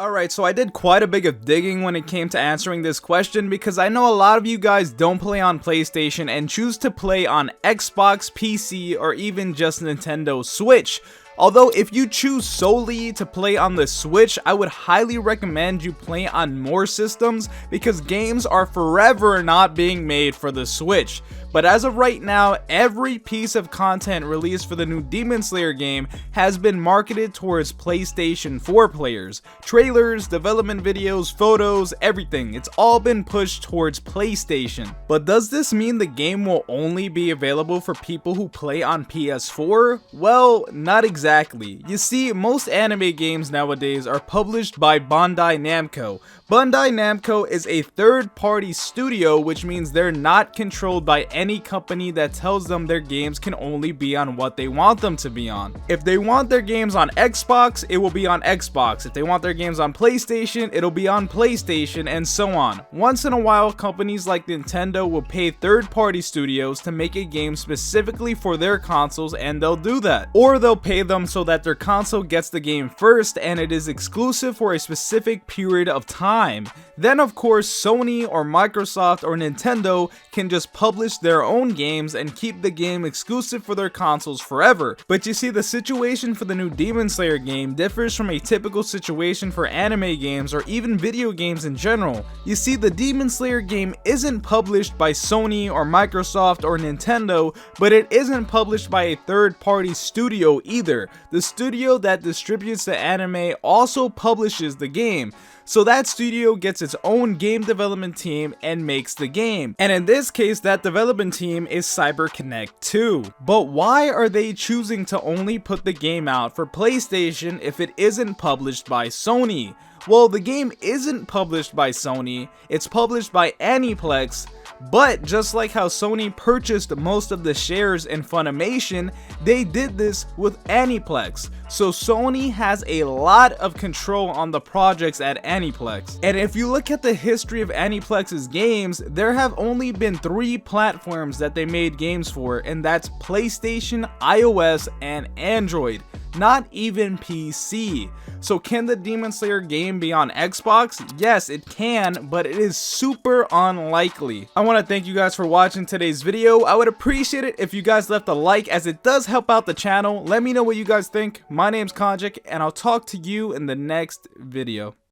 Alright, so I did quite a bit of digging when it came to answering this question because I know a lot of you guys don't play on PlayStation and choose to play on Xbox, PC, or even just Nintendo Switch. Although if you choose solely to play on the Switch, I would highly recommend you play on more systems because games are forever not being made for the Switch. But as of right now, every piece of content released for the new Demon Slayer game has been marketed towards PlayStation 4 players. Trailers, development videos, photos, everything. It's all been pushed towards PlayStation. But does this mean the game will only be available for people who play on PS4? Well, not exactly. You see, most anime games nowadays are published by Bandai Namco. Bandai Namco is a third-party studio, which means they're not controlled by any company that tells them their games can only be on what they want them to be on. If they want their games on Xbox, it will be on Xbox. If they want their games on PlayStation, it'll be on PlayStation, and so on. Once in a while, companies like Nintendo will pay third-party studios to make a game specifically for their consoles, and they'll do that. Or they'll pay them so that their console gets the game first, and it is exclusive for a specific period of time. Then of course Sony or Microsoft or Nintendo can just publish their own games and keep the game exclusive for their consoles forever. But you see, the situation for the new Demon Slayer game differs from a typical situation for anime games or even video games in general. You see, the Demon Slayer game isn't published by Sony or Microsoft or Nintendo, but it isn't published by a third-party studio either. The studio that distributes the anime also publishes the game. So that studio gets its own game development team and makes the game. And in this case, that development team is cyberconnect 2. But why are they choosing to only put the game out for PlayStation if it isn't published by Sony? Well, the game isn't published by Sony, it's published by Aniplex, but just like how Sony purchased most of the shares in Funimation, they did this with Aniplex. So Sony has a lot of control on the projects at Aniplex. And if you look at the history of Aniplex's games, there have only been 3 platforms that they made games for, and that's PlayStation, iOS, and Android. Not even PC. So can the Demon Slayer game be on Xbox? Yes, it can, but it is super unlikely. I want to thank you guys for watching today's video. I would appreciate it if you guys left a like, as it does help out the channel. Let me know what you guys think. My name's Konjik, and I'll talk to you in the next video.